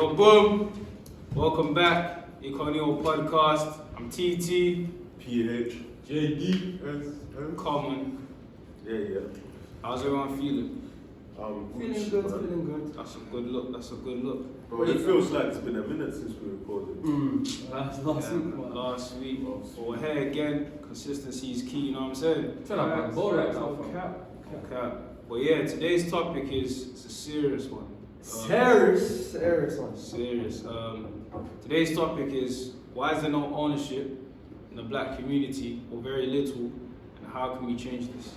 Yo, boom! Welcome back, Incognito podcast. I'm TT. PH. JD. Yes. Common. Yeah. How's everyone feeling? Feeling good. That's a good look. Bro, it feels like it's been a minute since we recorded. Last week. But we're here again. Consistency is key, you know what I'm saying? Feel like I'm bored right now. Okay. But yeah, today's topic is a serious one. Serious one. Serious. Today's topic is why is there no ownership in the black community, or very little, and how can we change this?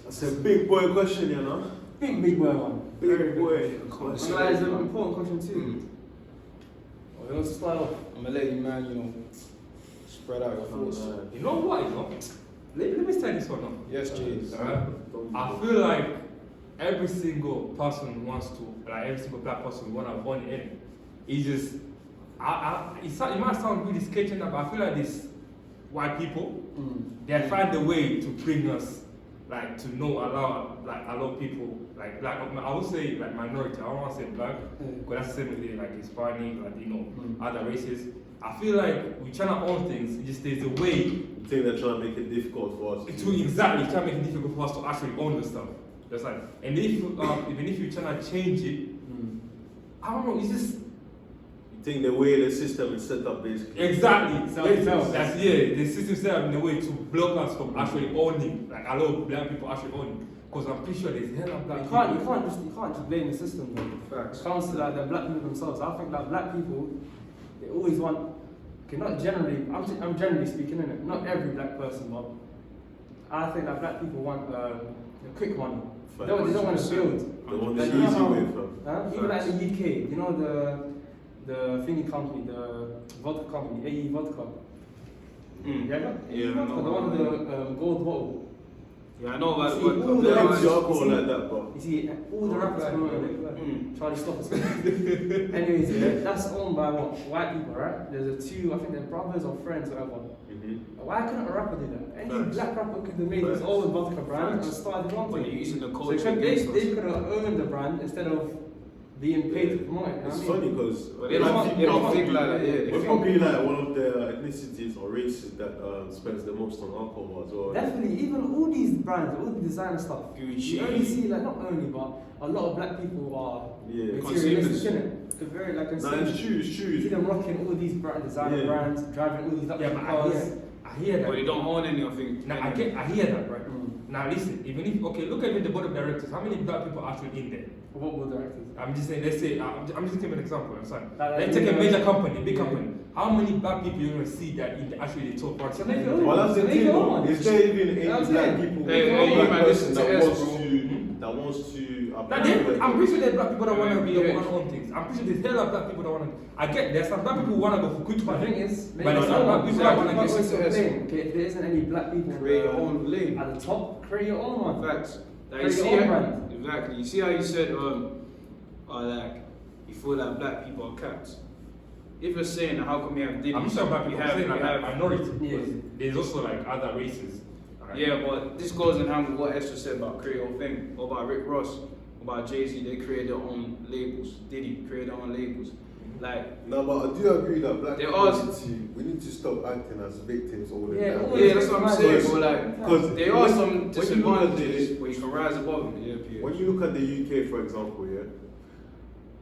That's a big boy question, you know? Big boy one. Big boy. And that is an important question too. Who wants to start off? I'm gonna let you, man, spread out your thoughts. You know what, Let me say this one up. Yes, Jay. I feel like every single person wants to, like every single black person want to own it. It's just, it might sound really sketchy now, but I feel like these white people, they find a way to bring us, like, to know, allow people, like black, I would say like minority, I don't want to say black, because that's similarly like Hispanic, like, other races. I feel like we trying to own things, it just there's a way. You think they're trying to make it difficult for us? Exactly, trying to make it difficult for us to actually own the stuff. That's like, and if even if you're trying to change it, I don't know, it's just. You think the way the system is set up basically? Exactly. That's the system set up in a way to block us from actually owning, like allow black people actually owning. Because I'm pretty sure there's hell of black people. You can't just blame the system though. Facts. It comes to like the black people themselves. I think that black people, they always want, okay, not generally, I'm generally speaking, innit? Not every black person, but I think that black people want the quick money. They don't want to build. They want the Like, easy way from. Even like in the UK, you know the thingy company, the vodka company, AE Vodka. Yeah, The one with the gold bottle. Yeah, I know about See, what all the They're rappers- into alcohol like that, bro. You see, all the rappers promote it. Charlie Stoppers. Anyways, that's owned by what? White people, right? There's two, I think they're brothers or friends, whatever. Why couldn't a rapper do that? Any Facts. black rapper could have made his own vodka brand and started his own But thing. you're using the So culture they against us. could have owned the brand instead of being paid to promote it. It's you know what I funny mean? because But they don't think like that, yeah. They we're think- probably like one of the ethnicities or races that spends the most on alcohol as well. Definitely, even all these brands, all the designer stuff, Gucci. you only see, like, not only, but a lot of black people are Yeah. materialistic, innit? They're very, like, No, consumers. it's true, it's You see true. them rocking all these designer Yeah. brands, driving all these luxury Yeah, but cars. I hear that. But they don't own any of it. Now I hear that, right? Now listen, even if look at even the board of directors. How many black people are actually in there? What were directors? I'm just saying. Let's say I'm just giving an example. I'm sorry. Like, Let's take a major company, big yeah. company. How many black people you gonna see that in actually the top parts? So make your own. Well, that's the Make thing, your though. own. Is there even any That's black it. people, Hey, black man, person listen to that us, wants bro. to Now, I'm pretty sure there's black people that want to be Yeah. able to own things. I'm pretty sure there's hell of black people that want to. I get there's some black people who want to go for quick The money. thing is, But there's some black people that want to But get what's the successful. thing? Okay, if there isn't any black people Create your own lane. at the top, create your own one. Facts. Like, you Create see your own how- brand. Exactly. You see how you said, like, you feel like black people are capped. If you're saying, how come we have Diddy? I'm sure black we people are have, saying we like have, minority. Yeah. Because there's also like other races. Alright? Yeah, but this goes in hand with what Esther said about create your own thing, or about Rick Ross, about Jay-Z. They create their own labels. Diddy create their own labels. Like, No, but I do agree that black There are- community, we need to stop acting as victims all the Yeah, time. all yeah, that's what I'm Because- saying. But like, Because there are some when you look at disadvantages this, where you can rise above them. Yeah, when you look at the UK, for example, yeah,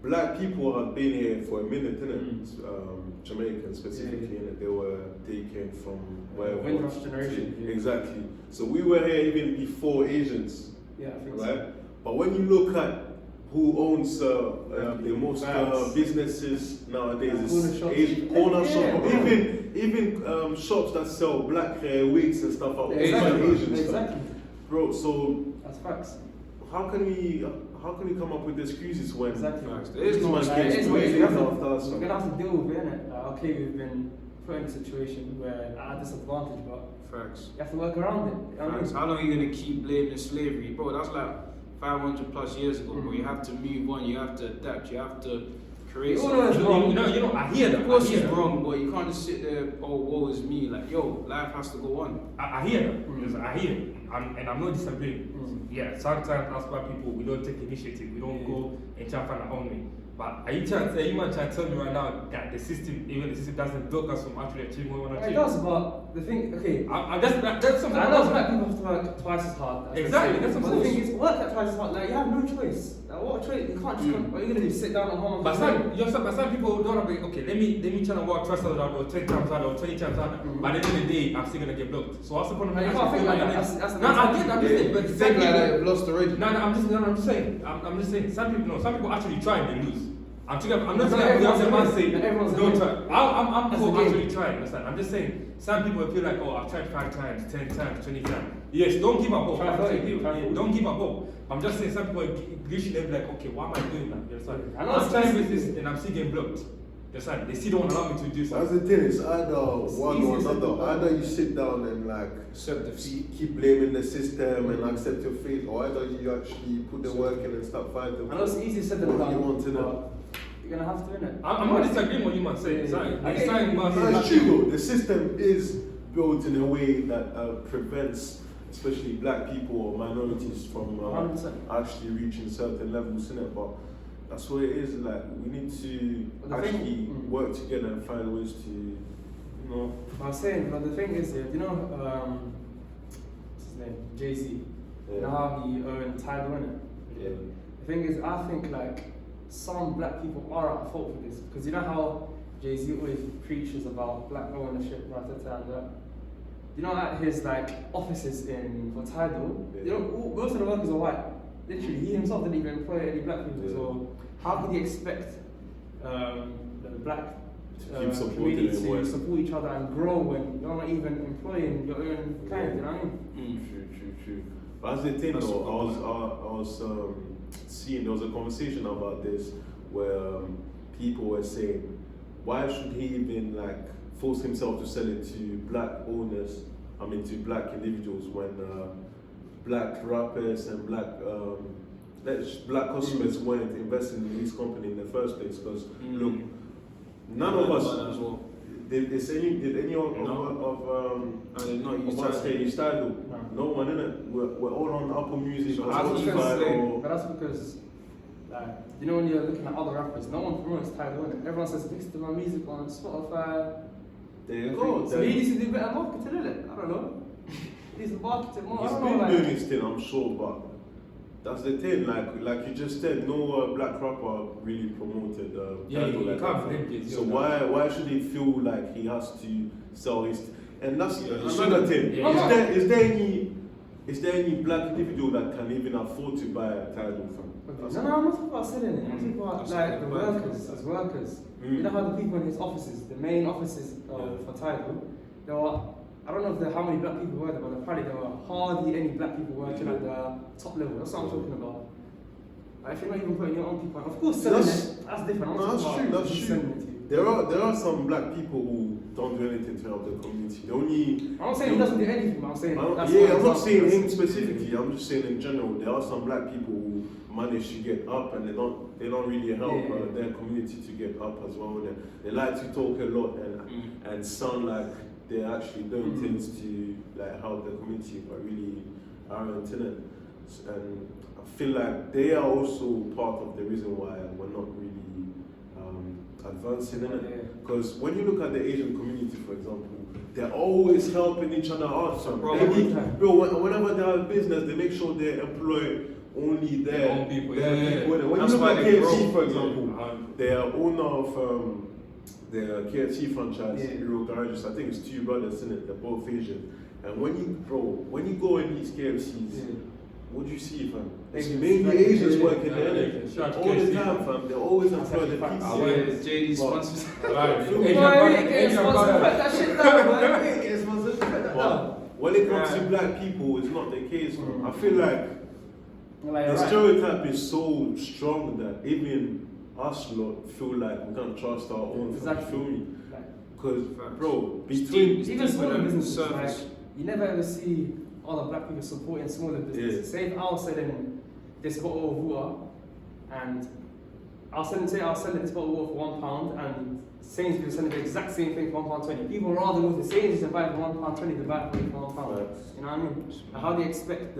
black people have been here for a minute, innit? Jamaicans specifically, innit? They were taken from wherever. Windrush generation. Yeah. Exactly. So we were here even before Asians, Yeah, I think so. right? But when you look at who owns the most businesses nowadays, Corner is shops. Asian corner Yeah, shop, yeah. even shops that sell black hair wigs and stuff are owned by Exactly. Asian stuff. Exactly. Bro, so That's facts. how can we come up with excuses when Exactly. Facts. There is no Like, excuse. it's It's too what easy you have after us, We're man. gonna have to deal with it, innit? Like, okay, we've been put in a situation where at a disadvantage, but Facts. you have to work around it. You know what I Facts. mean? How long are you gonna keep blaming slavery, bro? That's like 500 plus years ago, bro. You have to move on. You have to adapt. You have to create You all know it's something. wrong. You know, I hear that. Of course I hear it's that. wrong, but you can't just sit there, oh, woe is me. Like, yo, life has to go on. I hear that. Because I hear it. And I'm not disagreeing. Yeah, sometimes as black people, we don't take initiative. We don't go and try and find our own way. But are you trying to tell me right now that the system doesn't block us from actually achieving what we want to It achieve? does, but the thing, okay. That's something. I know black people have to work twice as hard. Exactly, that's what I'm But the saying. thing is, work at twice as hard. Like, you have no choice. Like, what choice? You can't just. What are you gonna do? Sit down at home and But some people don't have to, okay, let me try to work twice as hard or 10 times harder or 20 times harder. By the end of the day, I'm still gonna get blocked. So what's the point of me You actually can't think feeling like like that. That's the No, I get, I'm just saying, but some people, I've lost already. I'm just saying, some people actually try and they lose. I'm not Not saying everyone's the a man win. say Not everyone's a don't win. try. I'm That's for the game. actually trying. Understand? I'm just saying some people feel like, oh, I've tried 5 times, 10 times, 20 times. Yes, don't give up hope. Try I'm 30, saying, try 40. don't give up hope. I'm just saying some people are glitching them like, okay, why am I doing that? You understand? I know I'm it's trying easy. with this and I'm still getting blocked. You understand? They still don't want to allow me to do That's something. the thing, it's either one easy or to another. do. Either you sit down and like Accept defeat. keep blaming the system and accept your fate, or either you actually put the work in and start fighting. I know it's easy said than What you done. want to know. but You're gonna have to, innit? I'm not disagreeing with what you man say. It's Yeah, like, yeah. it's Okay. like, No, it's true though. The system is built in a way that prevents, especially black people or minorities, from 100%. actually reaching certain levels in it. But that's what it is. Like we need to But the thing- actually work together and find ways to, you know. I was saying, but the thing is, you know, what's his name? Jay-Z. You know how he owned Tidal, innit? Yeah. The thing is, I think like some black people are at fault for this, because you know how Jay-Z always preaches about black ownership, and you know, at his like offices for Tidal, Yeah. you know, most of the workers are white. Literally, he himself didn't even employ any black people. Yeah. So how could he expect the black To keep supporting community him to when- support each other and grow when you're not even employing your own kind? You know what I mean? True. But that's the thing That's though, what I was seeing, there was a conversation about this where people were saying, why should he even like force himself to sell it to black owners, to black individuals when black rappers and black customers weren't investing in his company in the first place? Because look, none of us, as well. did any of I did not use of us Tidal. use Tidal? No. No one, innit? We're all on Apple Music or I was gonna Spotify say, or... But that's because, like, you know, when you're looking at other rappers, no one promotes Tidal, innit? Everyone says, listen to my music on Spotify. There you go. So he needs to do better marketing, innit? I don't know. He needs to market it more. I He's don't been know, doing like, his thing, I'm sure, but that's the thing. Like you just said, no black rapper really promoted Yeah, Tidal you like can't that. blame Jay-Z So on that. why should he feel like he has to sell his? And that's Yeah, another thing. yeah. Is there any black individual that can even afford to buy a Tidal from? no, I'm not talking about selling it. I'm talking about That's like like the the workers, as workers. Mm. You know how the people in his offices, the main offices for Tidal, there were, I don't know how many black people were there, but apparently there were hardly any black people working at the top level. That's what I'm talking about. Like, if you're not even putting your own people, of course, selling that's different. I'm No, talking that's about true. That's just true. selling it to you. There are some black people who don't do anything to help the community. The only I'm not saying he doesn't do anything, but I'm saying I'm that's not one saying example. him specifically. I'm just saying in general. There are some black people who manage to get up, and they don't really help their community to get up as well. They like to talk a lot and sound like they're actually doing things to like help the community, but really aren't in it. And I feel like they are also part of the reason why we're not really advancing in it. Because when you look at the Asian community, for example, they're always helping each other out. So whenever they have business, they make sure they employ only their own people. their Yeah. people. When That's you look why at they KFC, grow. for example, Yeah. they are owner of the KFC franchise, Yeah. Hero Garages. I think it's 2 brothers in it. They're both Asian. And when you go in these KFCs, what do you see, fam? It's Asians. mainly Asians working Yeah, there, yeah, innit? yeah. All the time, fam. They always employ the That's pizza. actually Yeah, JD sponsors. Right. Feel me? Asian Boy, brother- get Asian sponsored, brother- put that shit down, boy. Get sponsored, put that But down. when it comes to Yeah. black people, it's not the case, man. I feel like Like, the right. stereotype is so strong that even us lot feel like we can't trust our own. Exactly. Feel me? Like, Because, Facts. bro, It's between deep. even smaller than businesses, surface. like, you never ever see other black people supporting smaller businesses. Say if I was selling this bottle of water, and I'll sell this bottle of water for £1, and Sainsbury's is selling the exact same thing for £1.20. People rather go to Sainsbury's and buy it for £1.20 than buy it for £1. Right. You know what I mean? Like, how do you expect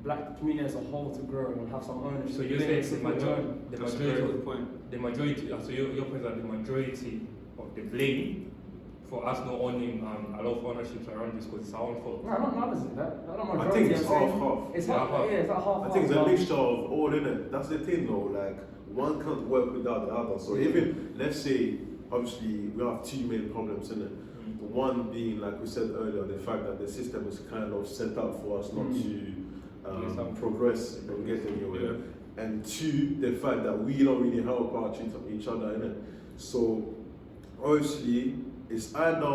black community as a whole to grow and have some ownership. So you're They saying support their own. That's a very good point. the majority, so your point is that the majority of the blame for us not owning a lot of ownerships around this because it's our own fault. No, not obviously that. Not I majority, think it's I'm saying. half-half. It's Yeah, half. half. Yeah, it's like half. I think it's a half. mixture of all, innit? That's the thing though, like, one can't work without the other. So even, let's say, obviously, we have two main problems, innit? One being, like we said earlier, the fact that the system is kind of set up for us not to progress and get anywhere. And two, the fact that we don't really help out each other, innit? So, obviously, it's either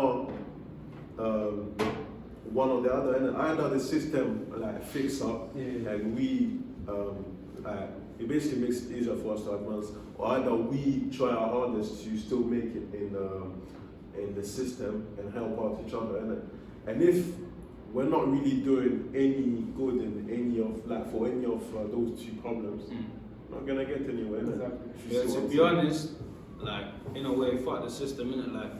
one or the other, innit? Either the system like fix up and we like, it basically makes it easier for us to advance, or either we try our hardest to still make it in the system and help out each other, innit? And if we're not really doing any good in any of like for any of those two problems, we're not gonna get anywhere, innit? Exactly. Yeah, to be honest, like in a way, fuck the system, innit? Like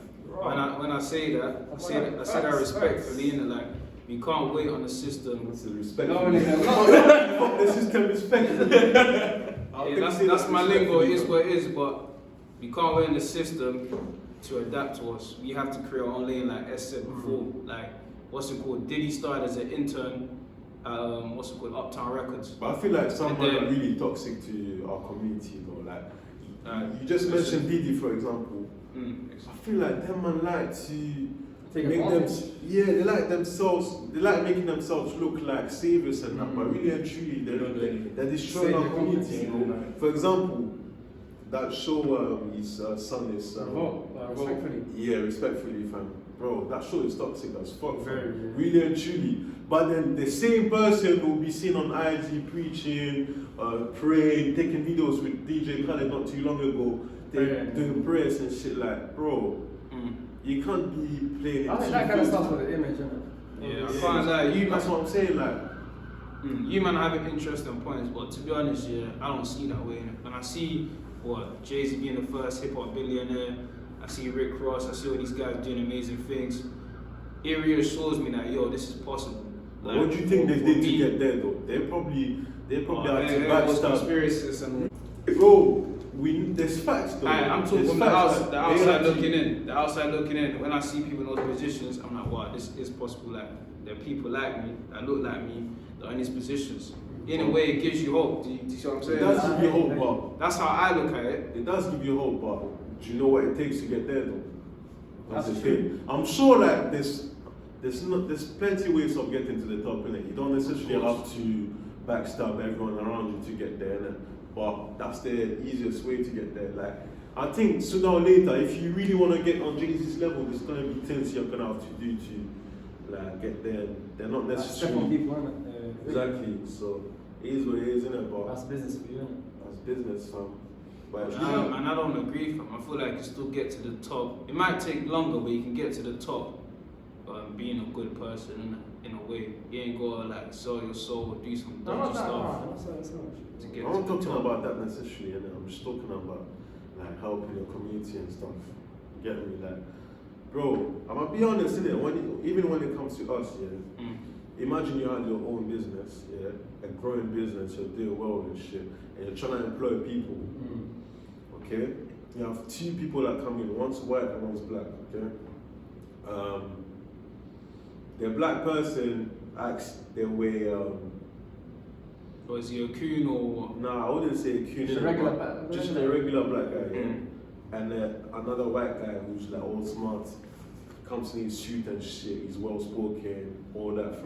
when I say that, I say that respectfully, innit? Like we can't wait on the system. What's the respect? No, Fuck the system, respect. Yeah, that's my lingo. It is what it is, but we can't wait on the system to adapt to us. We have to create our own lane, like S said before. Like what's it called? Diddy started as an intern. What's it called? Uptown Records. But I feel like some men are really toxic to our community, though. Like you just mentioned Diddy, for example. I feel like them man like to Take make them, advantage. they like making themselves look like saviors and that, but really and truly they're destroying our community, you know. For example, that show his son is Respectfully. yeah, respectfully, fam. Bro, that show is toxic as fuck, Very, fam. very. Really and truly. But then the same person will be seen on IG preaching, praying, taking videos with DJ Khaled not too long ago, doing prayers and shit like, bro, you can't be playing I think that kind of stuff with the image, innit? Yeah, I can't lie. That's what I'm saying, like. You man have an interesting points, but to be honest, yeah, I don't see that way. Innit? When I see what Jay-Z being the first hip hop billionaire, I see Rick Ross, I see all these guys doing amazing things. It reassures me that this is possible. Like, what do you think they did to get there though? They probably had to backstab. Conspiracies and Bro, there's facts though. I'm talking There's from facts, the like, outside they looking in. The outside looking in. When I see people in those positions, I'm like, wow, this is possible. Like there are people like me that look like me that are in these positions. In a way, it gives you hope. Do you see what I'm saying? It does give you hope, but That's how I look at it. it does give you hope, but do you know what it takes to get there though? That's the That's thing. I'm sure like there's plenty ways of getting to the top, innit? You don't necessarily have to backstab everyone around you to get there, innit? But that's the easiest way to get there. Like I think sooner or later, if you really want to get on Jay-Z's level, there's gonna be things you're gonna have to do to like get there. They're not Step on necessarily people, innit? exactly. So it is what it is, innit? But That's business for you, innit? that's business, fam. But And I don't agree, fam. I feel like you still get to the top. It might take longer, but you can get to the top being a good person in a way. You ain't gotta like sell your soul or do some dodgy stuff to get I'm to not the talking top. about that necessarily, innit? I'm just talking about like helping your community and stuff. Get me? Like, bro, I'm gonna be honest, innit? Even when it comes to us, yeah. Imagine you had your own business, yeah, a growing business, you're doing well and shit, and you're trying to employ people. Okay? You have two people that come in, one's white and one's black, okay? The black person acts their way, Or is he a coon or what? nah, I wouldn't say a coon, Just a regular black- just a regular black guy, yeah. And another white guy who's like all smart, comes in his suit and shit, he's well spoken, all that.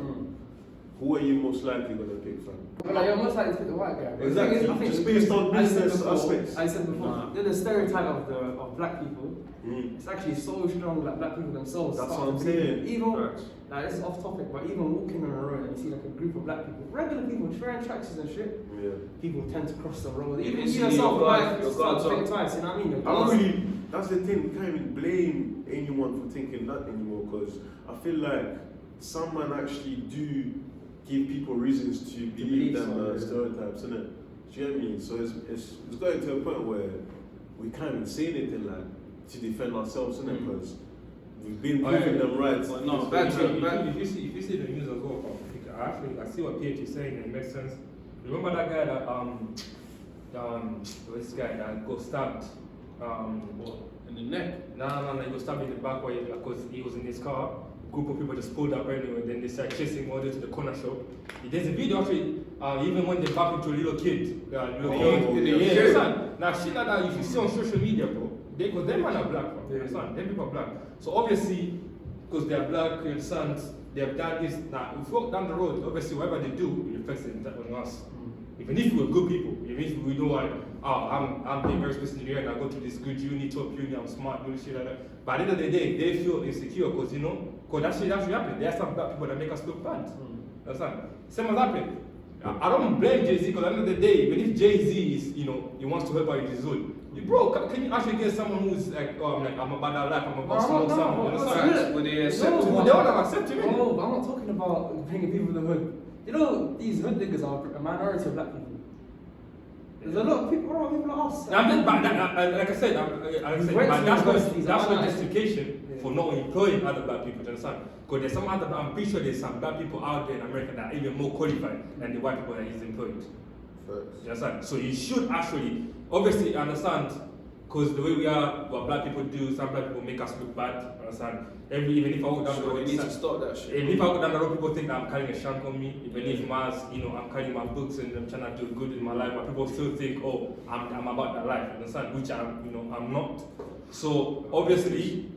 Who are you most likely gonna pick from? But like, you're most likely to pick the white guy. But Exactly, the thing is, I think just based on I said business before- aspects. I said before, Nah. the stereotype of black people, it's actually so strong that black people themselves. That's start what I'm to believe it. saying. Even Facts. like this is off topic, but even walking on the road and you see like a group of black people, regular people wearing tracksuits and shit, Yeah. people tend to cross the road. Yeah, Even you instantly yourself your guard- might your start guard's to think up. twice. You know what I mean? Your I don't guard's- really, that's the thing, we can't even blame anyone for thinking that anymore, because I feel like some man actually do give people reasons to believe believe them so, yeah. stereotypes, innit? Do you know what I mean? So it's going to a point where we can't even say anything like to defend ourselves, innit? Because we've been proving them right. But no, If back to you see the news as well, I I see what PH is saying, and it makes sense. Remember that guy that this guy that got stabbed? In the neck. No, he got stabbed in the back because he was in his car. A group of people just pulled up anyway, then they started chasing him all the way to the corner shop. There's a video actually, even when they bump into a little kid. Son. Now shit like that, if you see on social media, bro, because them man are black, bro. You understand? Them people are black. So obviously, because they are black, you understand, they have done this. Now, if we walk down the road, obviously whatever they do, it affects it on us. Even if we're good people, even if we know I'm being very special engineer and I go to this good uni, top uni, I'm smart, doing shit like that. But at the end of the day, they feel insecure because that's shit actually happening. There are some black people that make us look bad. Understand? Same as happened. I don't blame Jay-Z because at the end of the day, even if Jay-Z is, he wants to help out his own. Bro, can you actually get someone who's like, I'm about that life, I'm about smoke someone? Would they accept him? They won't accept him. No, but I'm not talking about bringing people in the hood. These hood niggas are a minority of black people. There's a lot of people like us. Like I said, that's not justification for not employing other black people, do you understand? Because I'm pretty sure there's some black people out there in America that are even more qualified than the white people that he's employed. You understand? So you should actually, obviously, understand, because the way we are, what black people do, some black people make us look bad, understand? Even if I walk down the road, we need to stop that shit. Even if I walk down the road, people think that I'm carrying a shank on me. Even if I'm carrying my books and I'm trying to do good in my life, but people still think, oh, I'm about that life, understand? Which I'm not. So obviously,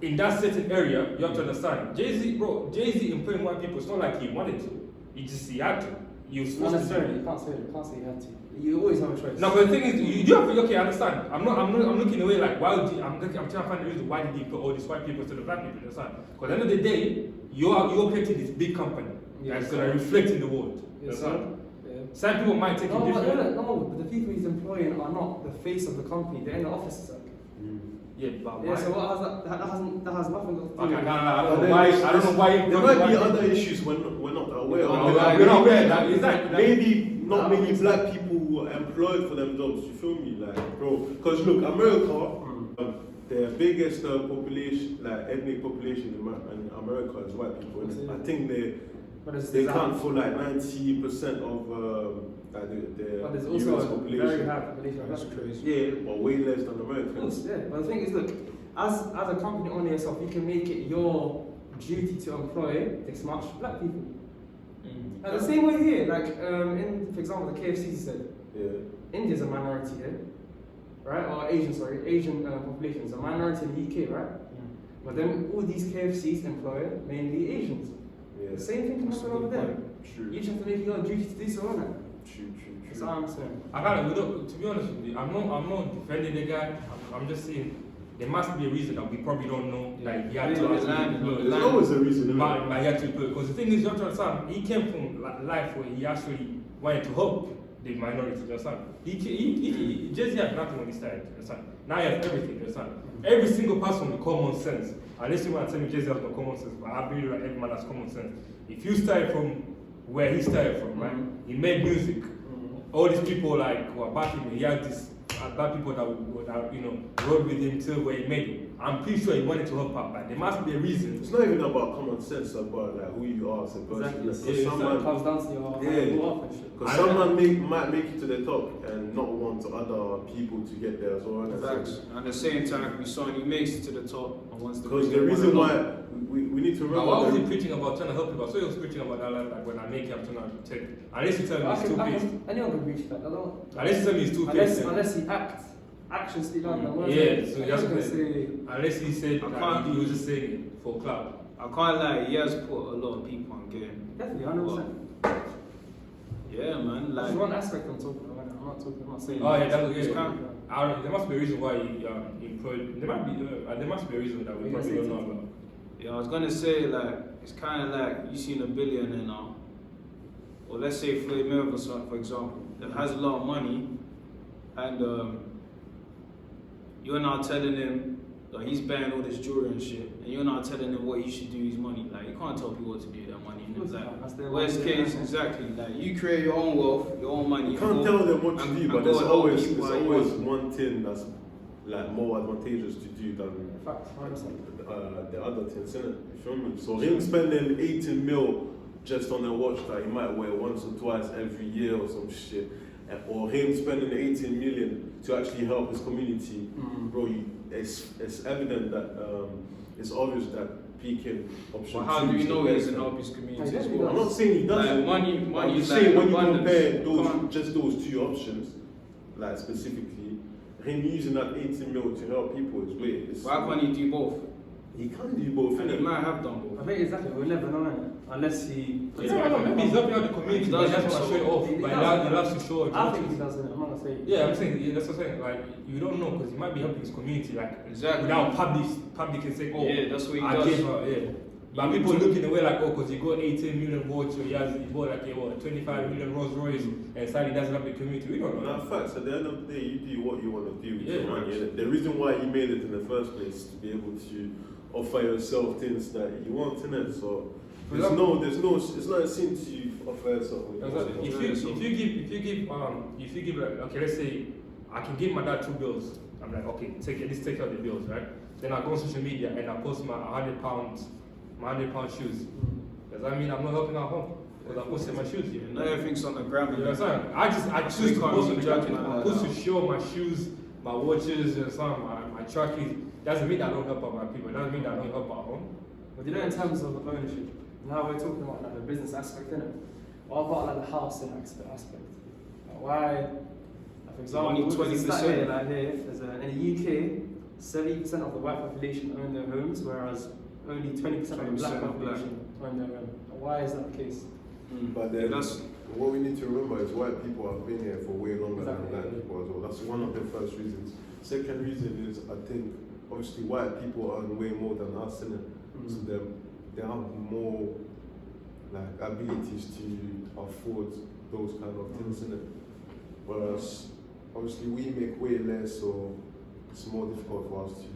in that certain area, you have to understand. Jay-Z employing white people. It's not like he wanted to. He had to. He was Not supposed to. necessarily. You can't say you have to. You always have a choice. No, but the thing is, you do have to. Okay, I understand. I'm looking away like why would I'm trying to find the reason why did he put all these white people to the black people. Understand? Because at the end of the day, you're creating this big company that's gonna reflect in the world. Understand? Some people might take it different. No, but the people he's employing are not the face of the company. They're in the office. Yeah, but why? So what has that has nothing to do with okay, I don't know why. There might be other issues we're not aware of. We're not aware. Exactly. Maybe not many black people were employed for them jobs. You feel me, like, bro? Because look, America, the biggest population, like ethnic population in America is white people. I think they count for like 90% of but there's the also US a population. very high population of That's black people. crazy. Yeah, but way less than Americans. Yeah, but the thing is, look, as a company owner yourself, you can make it your duty to employ this much black people. And the same way here, like for example, the KFC said, India's a minority here, right? Or Asian population is a minority in the UK, right? But then all these KFCs employ mainly Asians. The same thing can happen over there. True. You just have to make it your duty to do so, isn't it? True. That's what I'm saying. To be honest with you, I'm not defending the guy. I'm just saying there must be a reason that we probably don't know. Like he had to There's always a reason. but he had to because the thing is, you have to understand, he came from life where he actually wanted to help the minority. You understand? He just had nothing when he started. You understand? Now he has everything. You understand? Every single person with common sense. Unless you want to tell me Jay-Z has no common sense, but I believe that every man has common sense. If you started from where he started from, right? He made music. All these people like were backing him. He had these bad people that rode with him till where he made it. I'm pretty sure he wanted to help out, but there must be a reason. It's not even about common sense, it's about like who you are as a person. Exactly. Someone comes down to your because someone might make it to the top and not want other people to get there as well. Facts. At the same time, we saw he makes it to the top and wants to. Because the reason why we need to remember. Why was he preaching about trying to help people? So he was preaching about that life, like when I make it, I'm trying to take. Unless you tell me he's two-faced. Anyone can preach that. Unless you tell me he's two-faced. Unless he acts. Actions speak louder than words. Yeah, so that's what say. Unless he said that he was just saying it for clout. I can't lie, he has put a lot of people on game. Definitely, 100%. Yeah, man. Like that's one aspect I'm talking about. I'm not saying. Oh yeah, that's good. There must be a reason why he employed. There must be a reason that we probably don't know about. Yeah, I was gonna say like it's kind of like you seen a billionaire now, or let's say Floyd Mayweather, for example, that has a lot of money, and you're now telling him that he's buying all this jewelry and shit, and you're now telling him what he should do with his money. Like you can't tell people what to do with their money. And like worst case, exactly. Like you create your own wealth, your own money. You can't tell them what to do, but there's always one thing that's like more advantageous to do than the other things, isn't it? You feel me? So him spending 18 mil just on a watch that he might wear once or twice every year or some shit, or him spending 18 million to actually help his community, bro, it's evident that it's obvious that peaking option. But how do you know he doesn't help his community as well? I'm not saying he doesn't. Like, money I'm is just like saying when you abundance. compare just those two options, like specifically, him using that 18 mil to help people is weird. Why can't he do both? He can do both. And he innit? might have done both. I think exactly, we'll never know, innit? Unless he. Maybe he's helping out the community, but he doesn't want to show it off. But he loves to show it. I think he does, innit? I'm not gonna say. Yeah, I'm saying, that's what I'm saying. Like, you don't know because he might be helping his community, like, Exactly. without public can say, oh, Yeah, that's what he I does. gave her, yeah. But people looking away like, oh, because he got 18 million votes, so he bought like a 25 million Rolls Royce, and sadly doesn't have the community. We don't know. Now, facts, at the end of the day, you do what you want to do with Yeah, your money. right. innit? The reason why you made it in the first place is to be able to offer yourself things that you want, innit? So it's not a sin to offer yourself. what you want. If you give like, okay, let's say I can give my dad 2 bills. I'm like, okay, take out the bills, right? Then I go on social media and I post my £100 shoes. Does that mean I'm not helping out home? Because I posted my shoes here. Not everything's on the ground. You know what I'm saying? I choose to post on the jacket. I post to show my shoes, my watches, and some my trackies. Doesn't mean I don't help out my people. Doesn't mean I don't help out home. But you know, in terms of ownership, now we're talking about like the business aspect, innit? What about like the housing aspect? Like, why, like, for example, Only there's a 20%. stat here, like here, there's in the UK, 70% of the white population own their homes, whereas only 20% of the black 20% of population own their home. Why is that the case? But then, what we need to remember is white people have been here for way longer than black people as well. That's one of the first reasons. Second reason is, I think, obviously white people earn way more than us, innit? So they have more like abilities to afford those kind of things, innit? Whereas obviously we make way less, so it's more difficult for us to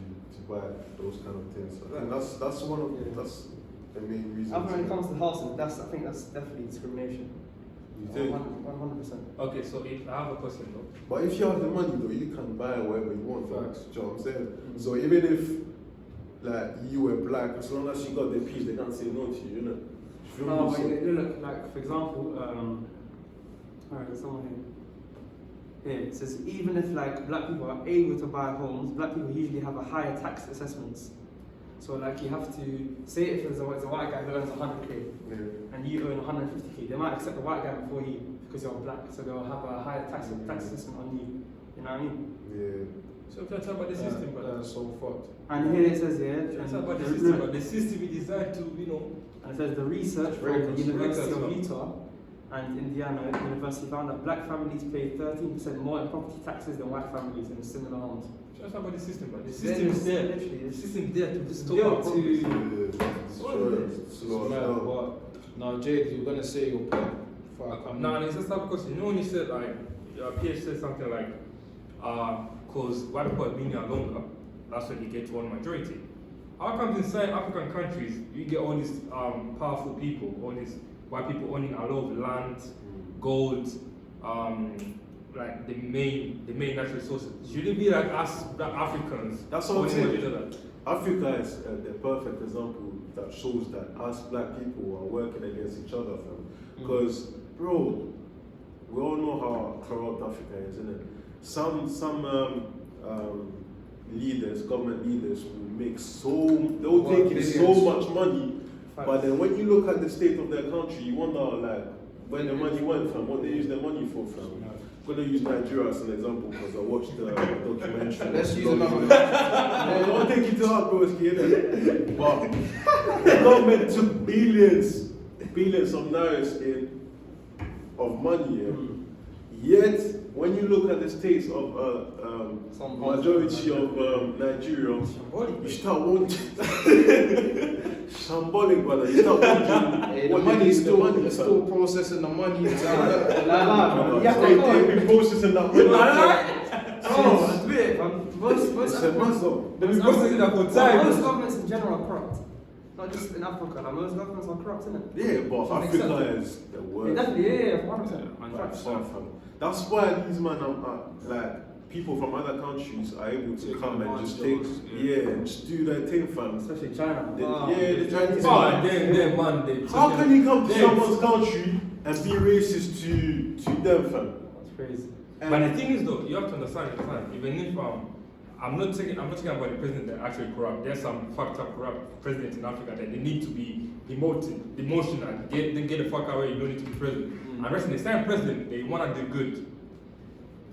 buy those kind of things. I think that's one of that's the main reason. And when it comes to housing, I think that's definitely discrimination. You think? 100%. Okay, so if I have a question though. But if you have the money though, you can buy whatever you want. Facts. Do you know what I'm saying? So even if like you were black, as long as you got the piece, they can't say no to you, you know. No, but you look, like for example, alright, there's someone here. Here it says even if like black people are able to buy homes, black people usually have a higher tax assessments. So like you have to say if there's a white guy who earns 100k and you earn 150k, they might accept the white guy before you because you're black, so they'll have a higher tax assessment on you. You know what I mean? Yeah. So let's talk about the system, but So forth. And here it says here. let's talk about the system, but the system is designed to, you know. And it says the research from the University of Utah and Indiana University found that black families pay 13% more in property taxes than white families in similar homes. Let's talk about the system, but the system is there. Literally, The system is there to it's stop built our progress. Slow us down. But now, Jade, you're gonna say your point before I come. No, it's just that because you know when you said like your PH said something like because white people have been here longer, that's when you get to one majority. How comes inside African countries you get all these powerful people, all these white people owning a lot of land, gold, like the main natural resources? Should it be like us black Africans? That's what I'm owning saying. each other? Africa is the perfect example that shows that us black people are working against each other, fam. Because, bro, we all know how corrupt Africa is, isn't it? Some leaders, government leaders, will make they'll take in so much money, but then when you look at the state of their country, you wonder like where the money went from, what they use their money for, fam. I'm gonna use Nigeria as an example because I watched the documentary. Let's use another. Don't take it to heart, bro. But the government took billions of naira of money. Yet, when you look at the states of majority of Nigeria, you start wondering. Shambolic, brother. You start wondering. The money is still processing the money. They've been processing that money. Most governments in general are corrupt. Not just in Africa, like most governments are corrupt, isn't it? Yeah, but Africa is the worst. Definitely, yeah, 100%. That's why these men are like people from other countries are able to Take come and just advantage take, of us, and just do their thing, fam. Especially China. The Chinese Oh, man. they man, they. How can you come to they- someone's country and be racist to them, fam? That's crazy. But the thing is, though, you have to understand, even if I'm not talking about the president that actually corrupt. There's some fucked up corrupt presidents in Africa that they need to be demoted, demotion, and get the fuck away. You don't need to be president. And rest in the same president, they wanna do good.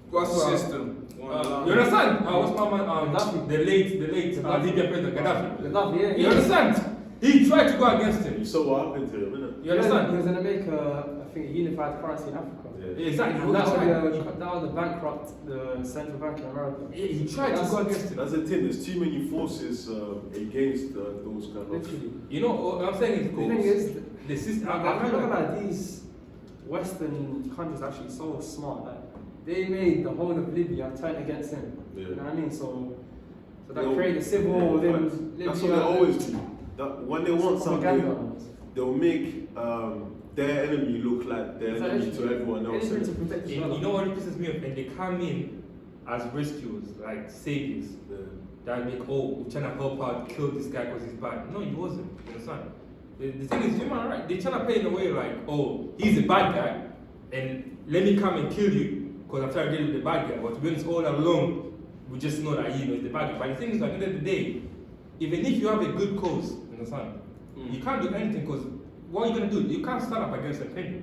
What's the So, system? you understand? What's my man? Gaddafi. The late Gaddafi. Libyan president Gaddafi. Gaddafi, yeah. You understand? He tried to go against him. You saw what happened to him, innit? You understand? He was going to make I think, a unified currency in Africa. Yeah. Exactly. And that was the bankrupt, the central bank in America. He tried to go against him. That's the thing. There's too many forces against those kind of. Literally. You know what I'm saying is The thing is, the system. I feel like these Western countries are actually so smart. Like, they made the whole of Libya turn against him. Yeah. You know what I mean? So that They'll- created a civil war within Libya. That's what they always do. That when they want Propaganda something, almost. they'll make their enemy look like their enemy to everyone else. Anything to protect You each other. know what pisses me off? And they come in as rescuers, like saviors. Yeah. That make, oh, we're trying to help out, kill this guy because he's bad. No, he wasn't. You understand? The thing is, human right? They're trying to play in a way like, oh, he's a bad guy, and let me come and kill you because I'm trying to deal with the bad guy. But to be honest, all along, we just know that he's the bad guy. But the thing is, at the end of the day, even if you have a good cause, you understand? You can't do anything because what are you going to do? You can't stand up against a penny.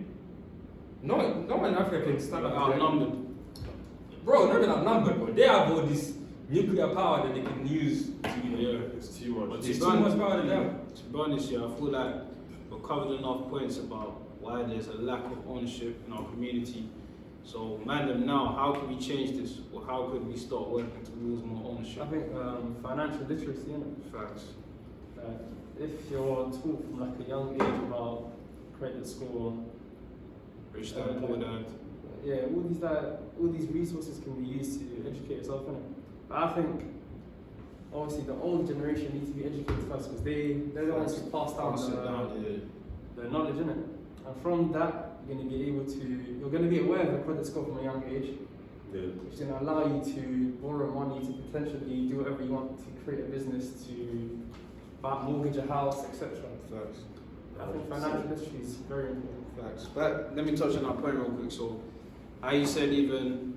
No one in Africa can stand up against Outnumbered. Bro, not even outnumbered, bro. They have all this nuclear power that they can use to, It's too much. But There's to too be much honest- power to them. To be honest, yeah, I feel like we've covered enough points about why there's a lack of ownership in our community. So, madam, now, how can we change this? Or how could we start working towards more ownership? I think financial literacy, innit? Facts. If you're taught from like a young age about credit score, Rich dad, poor dad. yeah, all these resources can be used to educate yourself, innit? But I think obviously the old generation needs to be educated first because they're the ones who pass down Pass it down, the knowledge, innit? And from that, you're going to be aware of the credit score from a young age, Yeah. which is going to allow you to borrow money to potentially do whatever you want to create a business, to mortgage a house, etc. Facts. I think financial literacy is very important. Facts. But let me touch on that point real quick. So, how you said even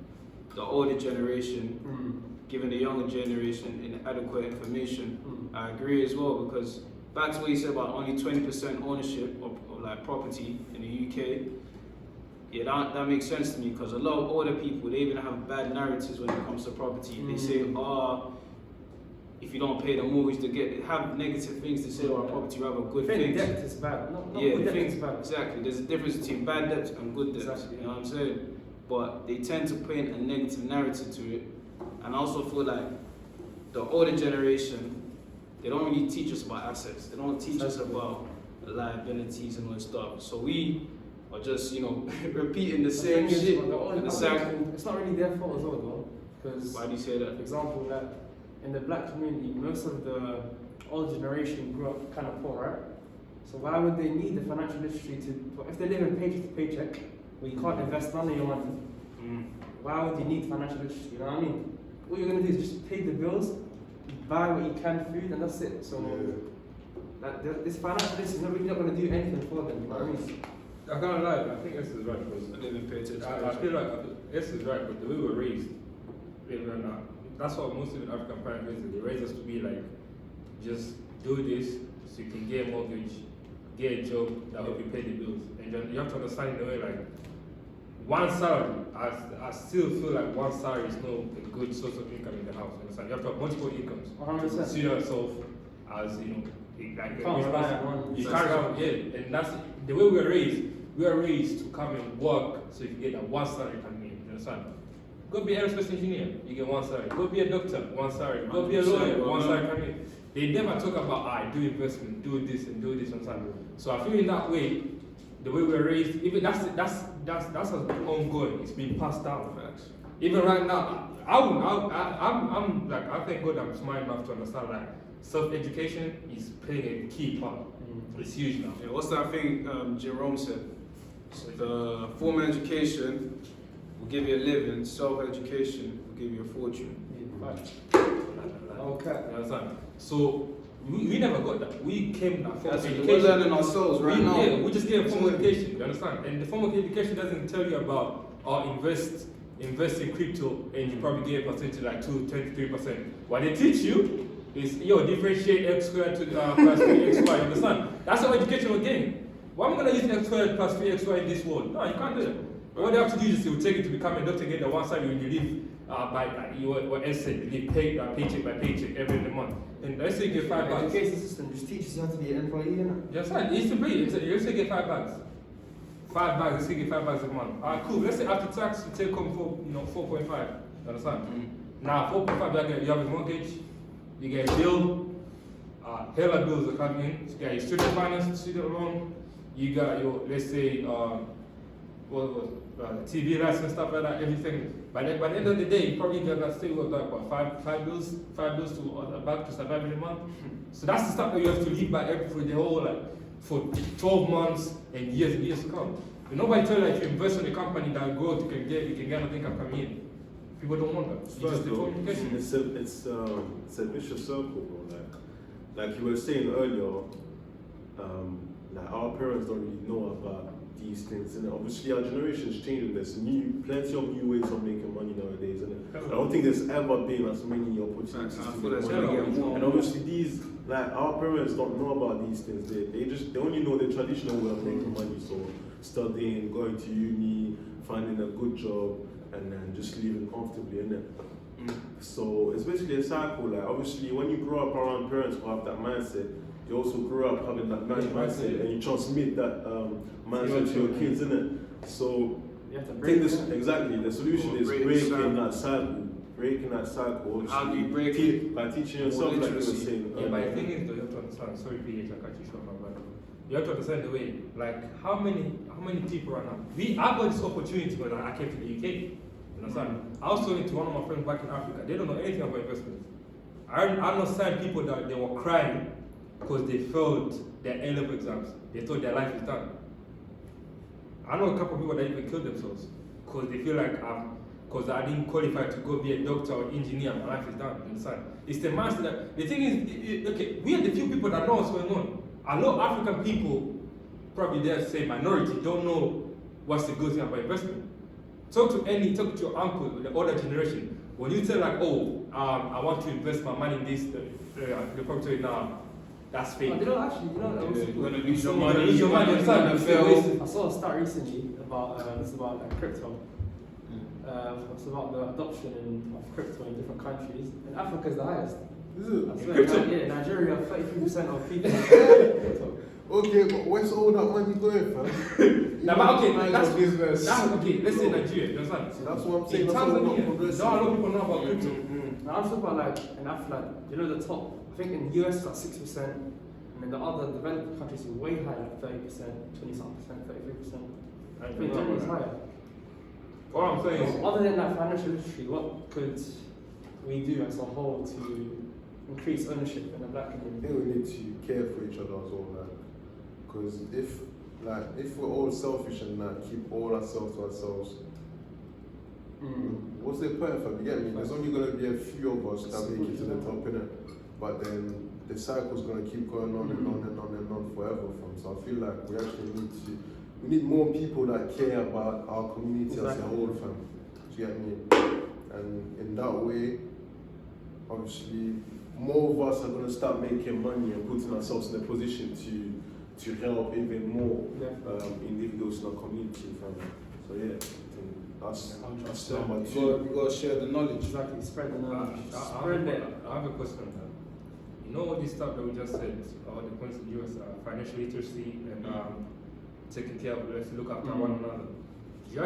the older generation giving the younger generation inadequate information, I agree as well, because back to what you said about only 20% ownership of like property in the UK, yeah, that makes sense to me, because a lot of older people, they even have bad narratives when it comes to property. They say, if you don't pay the mortgage, they have negative things to say about property rather than good I think things. debt is bad. Not Yeah, good the debt thing- is bad. exactly. There's a difference between bad debt and good debt. Exactly. You know what I'm saying? But they tend to paint a negative narrative to it. And I also feel like the older generation, they don't really teach us about assets. They don't teach us about liabilities and all that stuff. So we are just, repeating the same thing is, shit. the older The same. population, it's not really their fault as well, though. Because, Why do you say for that? example, that in the black community, most of the old generation grew up kind of poor, right? So why would they need the financial literacy if they live in paycheck to paycheck, where you can't invest none of your money, why would you need financial literacy? You know what I mean? All you're going to do is just pay the bills, buy what you can food, and that's it. So this financial literacy is not really not going to do anything for them. You know what I mean? I can't lie, I think S is right because I live in paycheck to I paycheck. feel like S is right, but the way we were raised, believe it or not, that's what most of the African parents raised. They raised us to be like, just do this so you can get a mortgage, get a job that help you pay the bills. And then you have to understand in a way like, one salary, I still feel like one salary is not a good source of income in the house. You understand? You have to have multiple incomes. 100%. Consider yourself as, like, You can't rely on one. you can't rely, yeah, and that's the way we were raised. We are raised to come and work so you can get that one salary coming in. You understand? Go be an aerospace engineer, you get one salary. Go be a doctor, one salary. Go be a lawyer, one salary coming in. They never talk about, do investment, do this and do this and something. So I feel in that way, the way we were raised, even that's ongoing. It's being passed down. Facts. Even right now, I'm like, I thank God I'm smart enough to understand that self-education is playing a key part. It's huge now. Yeah, what's that thing Jerome said? The formal education will will give you a living. Self-education will give you a fortune. Okay. You understand? So we never got that. We came that form of education. We're learning ourselves right now. Yeah, we just get a form of education. You understand? And the form of education doesn't tell you about invest in crypto and you probably get a percentage like 2-3%. What they teach you is differentiate x squared to plus 3xy. You understand? That's how education we're getting. Why am I gonna use x squared plus 3xy in this world? No, you can't do that. But what they have to do is they will take it to become a doctor, get the one side when you live by your essay, you get paid paycheck by paycheck every month. And let's say you get $5. The education system just teaches you how to be an employee, innit? Yes, right. It used to be. Let's say you get $5. Let's say you get $5 a month. Alright, cool. Let's say after tax you take home 4.5. You understand? Now 4.5 you have a mortgage, you get a bill, hella bills are coming in. You got your student finance, student loan, you got your let's say TV license, stuff like that, everything. By the end of the day, you probably gonna stay with like what five bills to back to survive in a month. So that's the stuff that you have to live by for the whole for 12 months and years to come. And nobody tell you that if you invest in a company that growth you can get nothing can come in. People don't want that. It's just the communication. It's a vicious circle, bro. Like you were saying earlier, like our parents don't really know about these things, and obviously our generation's changing. There's plenty of new ways of making money nowadays, and I don't think there's ever been as many opportunities to make money. And obviously our parents don't know about these things. They only know the traditional way of making money. So studying, going to uni, finding a good job, and then just living comfortably, innit? So it's basically a cycle. Like obviously, when you grow up around parents who have that mindset, you also grow up having that mindset, and you transmit that mindset to your kids, innit? So you have to break exactly. The solution is breaking that cycle. Breaking that cycle. How do you break it? By teaching yourself, like you were saying. Yeah, but the thing is, though, you have to understand. Sorry, PH, I cut you short, my brother. You have to understand the way. Like, how many people right now? I got this opportunity when I came to the UK. You understand? I was talking to one of my friends back in Africa. They don't know anything about investments. I understand people that they were crying because they failed their A-level exams. They thought their life is done. I know a couple of people that even killed themselves because they feel like because I didn't qualify to go be a doctor or engineer, my life is done. You understand? It's the mindset that the thing is, okay, we are the few people that know what's going on. I know African people, probably dare say minority, don't know what's the good thing about investment. Talk to your uncle, the older generation. When you tell like, I want to invest my money in this, the property now. That's fake. They don't actually, You're gonna lose your money. money. You're gonna fail. I saw a stat recently about like crypto. It's about the adoption of crypto in different countries. And Africa is the highest. Is it? I swear, Crypto? yeah, Nigeria, 33% of people are crypto. Okay, but where's all that money going, fam? Nah, but okay, Mind that's your business. okay. Let's say Nigeria. You understand? See, that's what I'm saying. In That's what Tanzania, I'm progressing. not a lot of people know about crypto. Now I'm talking about like in Africa, the top. I think in the US it's like 6%, and in the other developed countries it's way higher, like 30%, 20-something%, 33%. I think Germany is higher. What I'm saying is, Other than that financial literacy, what could we do as a whole to increase ownership in the black I community? think we need to care for each other as well, like, because if we're all selfish and keep all ourselves to ourselves, what's the point, fam? You get me? There's only gonna be a few of us that make it to the top, innit? But then the cycle's gonna keep going on and on and on and on forever, fam. So I feel like we actually need more people that care about our community as a whole, fam. Do you get me? And in that way, obviously, more of us are going to start making money and putting ourselves in a position to help even more individuals in our community, fam. So yeah, I think that's number two. We got to share the knowledge. Exactly, spread the knowledge. I have a question. You know all this stuff that we just said, all the points that you was financial literacy and taking care of, let's look after one another. Do you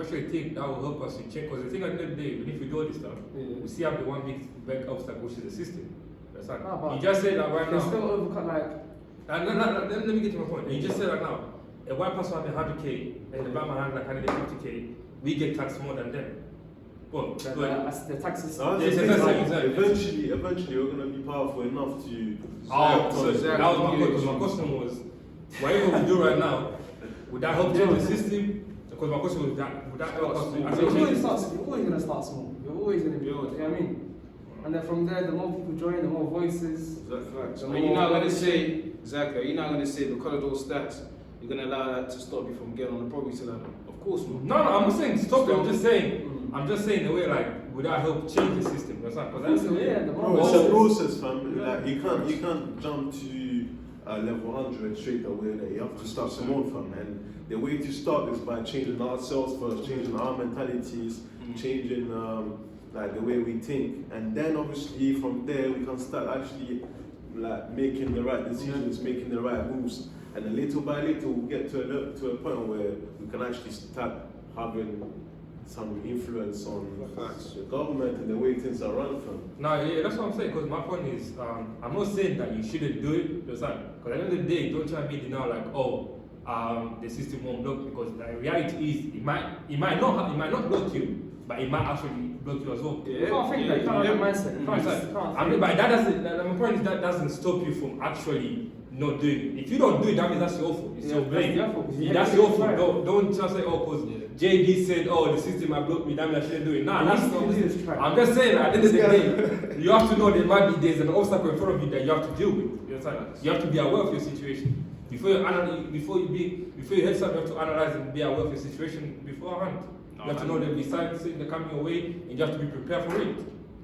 actually think that will help us to change? Because the thing at the end of the day, even if we do all this stuff, we still have the one big obstacle, which is the system. That's right. You just said that right now. Still overcut like. Let me get to my point. You just said that now. A white person having 100K and the black man having like 150K, we get taxed more than them. Well, the taxes. Eventually, we're going to be powerful enough to. So that was my question. My question was, whatever we do right now, would that help change the system? Because my question was would that help us to You're actually always, change start, this? you're always going to start small. You're always going to be, you know what I mean? And then from there, the more people join, the more voices. Facts. the Are you more not gonna voices. say exactly? Are you not gonna say because of those stats, you're gonna allow that to stop you from getting on the property ladder? Of course not. No, I'm not saying stop it. I'm just saying Mm. I'm just saying the way like would that help change the system? Because that's the way. Yeah, the more Bro, it's a voices. process, fam. Yeah. Like you can't jump to level 100 straight away. Like, you have to start small, fam. And the way to start is by changing ourselves first, changing our mentalities, changing like the way we think, and then obviously from there we can start actually like making the right decisions, making the right moves, and then little by little we'll get to a point where we can actually start having some influence on the government and the way things are run from. No, yeah, that's what I'm saying. Because my point is, I'm not saying that you shouldn't do it. Because at the end of the day, don't try and make it now like, oh, the system won't block. Because the reality is, it might not block you, but it might actually block you as well. You can't think that, you can't have a mindset. You can't, It's you can't I mean, but that doesn't. My point is that doesn't stop you from actually not doing it. If you don't do it, that means that's your fault. It's Yeah, your blame. that's your fault. Yeah, that's your fault. Right. Don't just say, oh, because JD said, oh, the system might block me, that means I shouldn't do it. Nah, that's not. I'm just saying, at the end of the day, you have to know there might be there's an obstacle in front of you that you have to deal with. You understand? You have to be aware of your situation. Before you head something, you have to analyze and be aware of your situation beforehand. You have to know there'll be signs that coming your way, and you have to be prepared for it.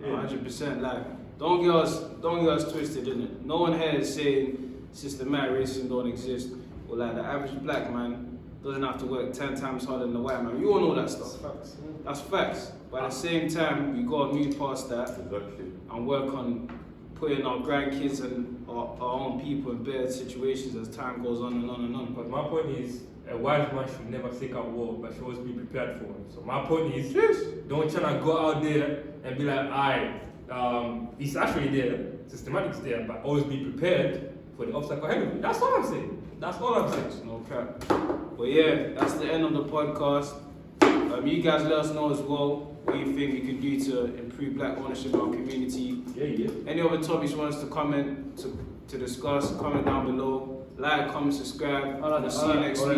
100%. Like, don't get us twisted, innit? No one here is saying systematic racism don't exist, or like the average black man doesn't have to work 10 times harder than the white man. You all know that stuff. That's facts. But at the same time, we gotta move past that and work on putting our grandkids and our own people in better situations as time goes on and on and on. But my point is, a wise man should never seek out war, but should always be prepared for it. So my point is, don't try to go out there and be like, it's actually there, systematic's there, but always be prepared for the obstacle ahead of you. That's all I'm saying. That's all I'm saying. No cap. But yeah, that's the end of the podcast. You guys let us know as well what you think we can do to improve black ownership in our community. Yeah. Any other topics you want us to comment, to discuss, comment down below. Like, comment, subscribe. We'll see you next week.